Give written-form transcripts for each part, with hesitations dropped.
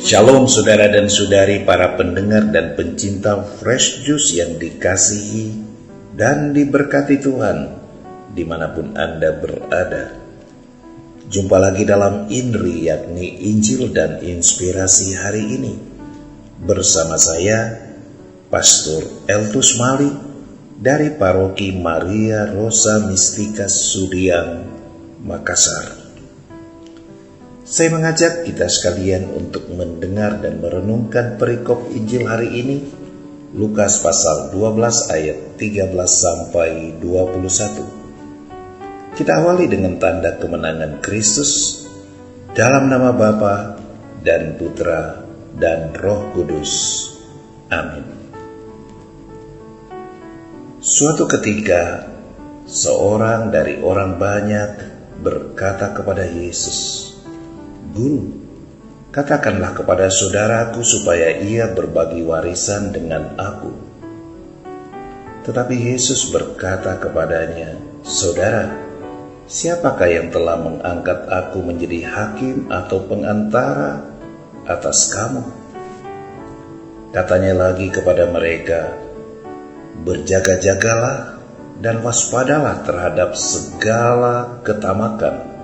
Shalom saudara dan saudari, para pendengar dan pencinta Fresh Juice yang dikasihi dan diberkati Tuhan dimanapun Anda berada. Jumpa lagi dalam INRI, yakni Injil dan Inspirasi hari ini, bersama saya Pastor Eltus Mali dari Paroki Maria Rosa Mistika Sudiang, Makassar. Saya mengajak kita sekalian untuk mendengar dan merenungkan perikop Injil hari ini, Lukas pasal 12 ayat 13 sampai 21. Kita awali dengan tanda kemenangan Kristus dalam nama Bapa dan Putra dan Roh Kudus. Amin. Suatu ketika, seorang dari orang banyak berkata kepada Yesus, "Guru, katakanlah kepada saudaraku supaya ia berbagi warisan dengan aku." Tetapi Yesus berkata kepadanya, "Saudara, siapakah yang telah mengangkat aku menjadi hakim atau pengantara atas kamu?" Katanya lagi kepada mereka, "Berjaga-jagalah dan waspadalah terhadap segala ketamakan.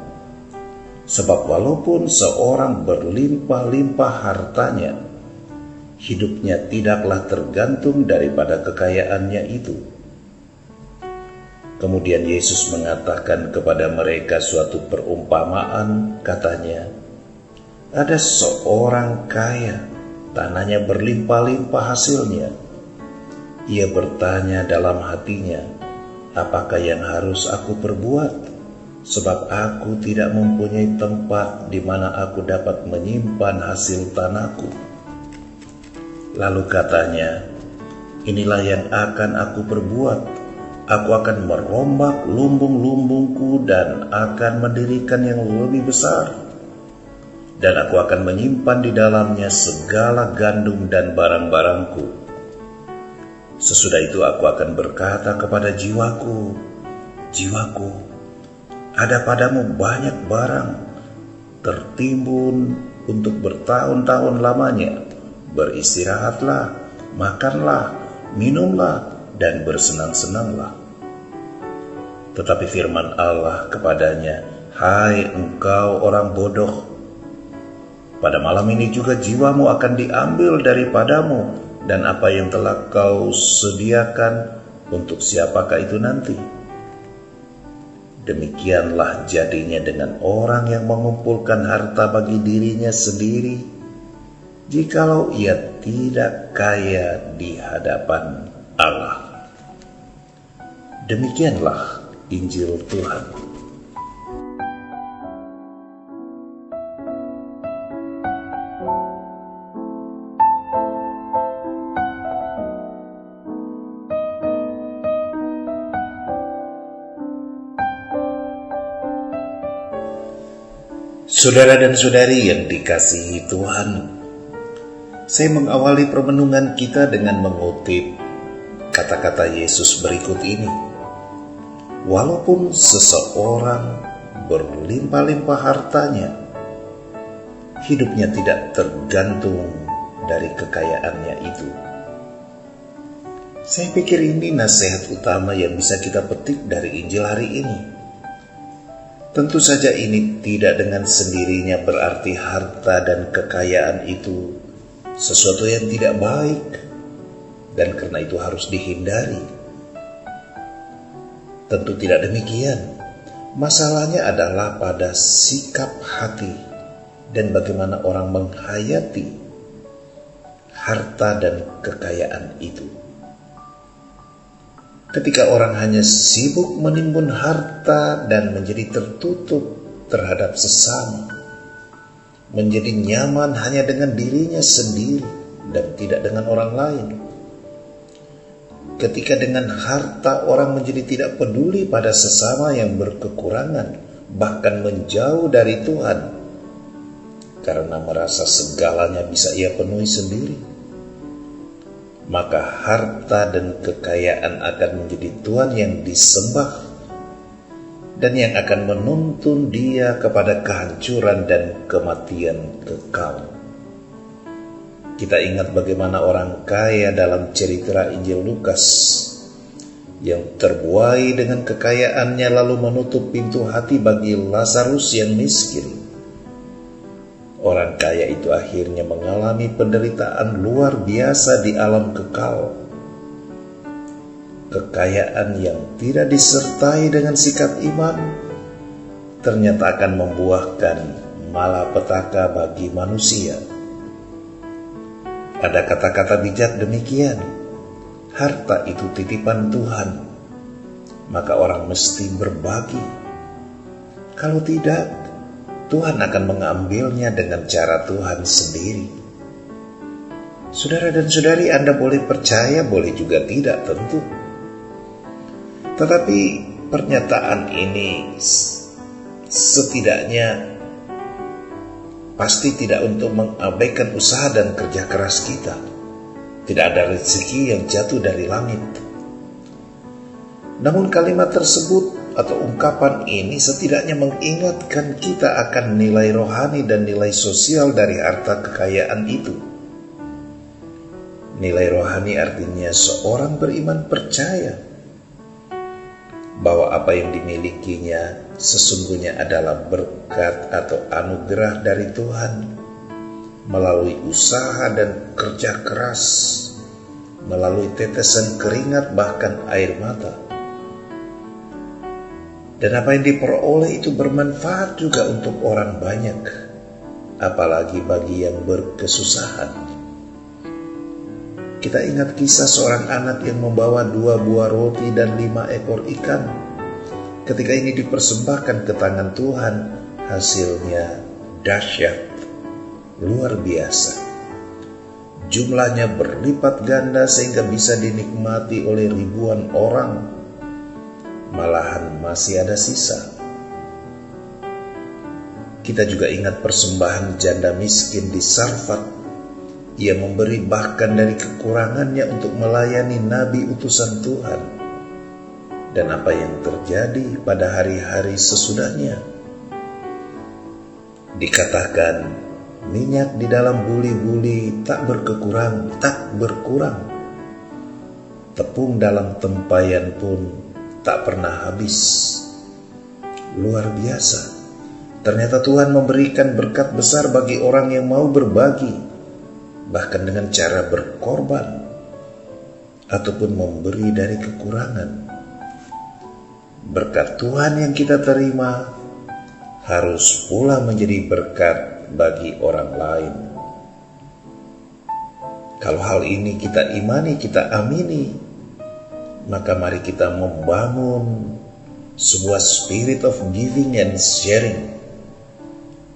Sebab walaupun seorang berlimpah-limpah hartanya, hidupnya tidaklah tergantung daripada kekayaannya itu." Kemudian Yesus mengatakan kepada mereka suatu perumpamaan, katanya, "Ada seorang kaya, tanahnya berlimpah-limpah hasilnya. Ia bertanya dalam hatinya, 'Apakah yang harus aku perbuat? Sebab aku tidak mempunyai tempat di mana aku dapat menyimpan hasil tanahku.' Lalu katanya, 'Inilah yang akan aku perbuat. Aku akan merombak lumbung-lumbungku dan akan mendirikan yang lebih besar. Dan aku akan menyimpan di dalamnya segala gandum dan barang-barangku. Sesudah itu aku akan berkata kepada jiwaku, jiwaku, ada padamu banyak barang, tertimbun untuk bertahun-tahun lamanya. Beristirahatlah, makanlah, minumlah, dan bersenang-senanglah.' Tetapi firman Allah kepadanya, 'Hai engkau orang bodoh, pada malam ini juga jiwamu akan diambil daripadamu, dan apa yang telah kau sediakan untuk siapakah itu nanti?' Demikianlah jadinya dengan orang yang mengumpulkan harta bagi dirinya sendiri, jikalau ia tidak kaya di hadapan Allah." Demikianlah Injil Tuhan. Saudara dan saudari yang dikasihi Tuhan, saya mengawali permenungan kita dengan mengutip kata-kata Yesus berikut ini. Walaupun seseorang berlimpah-limpah hartanya, hidupnya tidak tergantung dari kekayaannya itu. Saya pikir ini nasihat utama yang bisa kita petik dari Injil hari ini. Tentu saja ini tidak dengan sendirinya berarti harta dan kekayaan itu sesuatu yang tidak baik, dan karena itu harus dihindari. Tentu tidak demikian. Masalahnya adalah pada sikap hati dan bagaimana orang menghayati harta dan kekayaan itu. Ketika orang hanya sibuk menimbun harta dan menjadi tertutup terhadap sesama, menjadi nyaman hanya dengan dirinya sendiri dan tidak dengan orang lain. Ketika dengan harta orang menjadi tidak peduli pada sesama yang berkekurangan, bahkan menjauh dari Tuhan, karena merasa segalanya bisa ia penuhi sendiri, maka harta dan kekayaan akan menjadi Tuhan yang disembah dan yang akan menuntun dia kepada kehancuran dan kematian kekal. Kita ingat bagaimana orang kaya dalam cerita Injil Lukas yang terbuai dengan kekayaannya lalu menutup pintu hati bagi Lazarus yang miskin. Orang kaya itu akhirnya mengalami penderitaan luar biasa di alam kekal. Kekayaan yang tidak disertai dengan sikap iman ternyata akan membuahkan malapetaka bagi manusia. Ada kata-kata bijak demikian, harta itu titipan Tuhan, maka orang mesti berbagi. Kalau tidak, Tuhan akan mengambilnya dengan cara Tuhan sendiri. Saudara dan saudari, Anda boleh percaya, boleh juga tidak tentu. Tetapi pernyataan ini setidaknya pasti tidak untuk mengabaikan usaha dan kerja keras kita. Tidak ada rezeki yang jatuh dari langit. Namun kalimat tersebut atau ungkapan ini setidaknya mengingatkan kita akan nilai rohani dan nilai sosial dari harta kekayaan itu. Nilai rohani artinya seorang beriman percaya bahwa apa yang dimilikinya sesungguhnya adalah berkat atau anugerah dari Tuhan melalui usaha dan kerja keras, melalui tetesan keringat bahkan air mata. Dan apa yang diperoleh itu bermanfaat juga untuk orang banyak, apalagi bagi yang berkesusahan. Kita ingat kisah seorang anak yang membawa 2 buah roti dan 5 ekor ikan. Ketika ini dipersembahkan ke tangan Tuhan, hasilnya dahsyat, luar biasa. Jumlahnya berlipat ganda sehingga bisa dinikmati oleh ribuan orang. Malahan masih ada sisa. Kita juga ingat persembahan janda miskin di Sarfat. Ia memberi bahkan dari kekurangannya untuk melayani nabi utusan Tuhan. Dan apa yang terjadi pada hari-hari sesudahnya? Dikatakan minyak di dalam buli-buli tak berkurang. Tepung dalam tempayan pun tak pernah habis. Luar biasa. Ternyata Tuhan memberikan berkat besar bagi orang yang mau berbagi, bahkan dengan cara berkorban ataupun memberi dari kekurangan. Berkat Tuhan yang kita terima harus pula menjadi berkat bagi orang lain. Kalau hal ini kita imani, kita amini, maka mari kita membangun sebuah spirit of giving and sharing.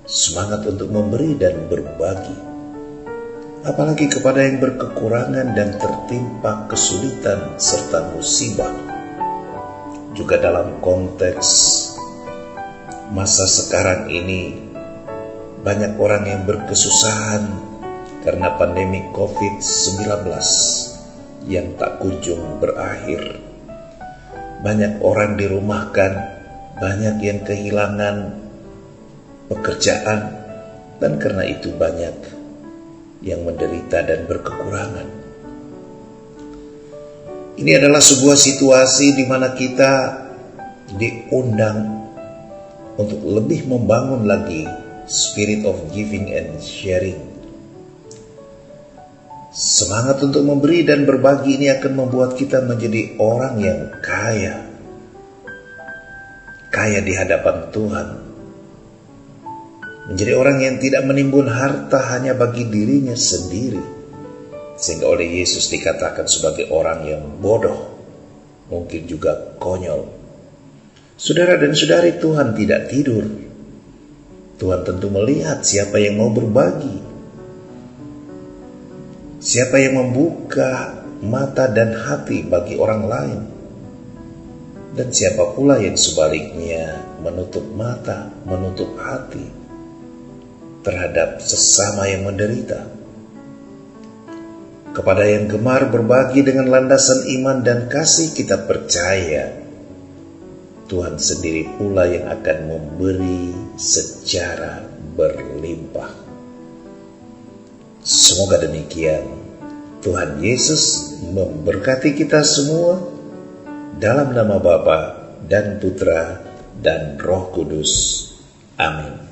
Semangat untuk memberi dan berbagi. Apalagi kepada yang berkekurangan dan tertimpa kesulitan serta musibah. Juga dalam konteks masa sekarang ini, banyak orang yang berkesusahan karena pandemi COVID-19 yang tak kunjung berakhir. Banyak orang dirumahkan, banyak yang kehilangan pekerjaan, dan karena itu banyak yang menderita dan berkekurangan. Ini adalah sebuah situasi di mana kita diundang untuk lebih membangun lagi spirit of giving and sharing. Semangat untuk memberi dan berbagi ini akan membuat kita menjadi orang yang kaya. Kaya di hadapan Tuhan. Menjadi orang yang tidak menimbun harta hanya bagi dirinya sendiri. Sehingga oleh Yesus dikatakan sebagai orang yang bodoh. Mungkin juga konyol. Saudara dan saudari, Tuhan tidak tidur. Tuhan tentu melihat siapa yang mau berbagi. Siapa yang membuka mata dan hati bagi orang lain, dan siapa pula yang sebaliknya menutup mata, menutup hati terhadap sesama yang menderita. Kepada yang gemar berbagi dengan landasan iman dan kasih, kita percaya Tuhan sendiri pula yang akan memberi secara berlimpah. Semoga demikian. Tuhan Yesus memberkati kita semua dalam nama Bapa dan Putra dan Roh Kudus. Amin.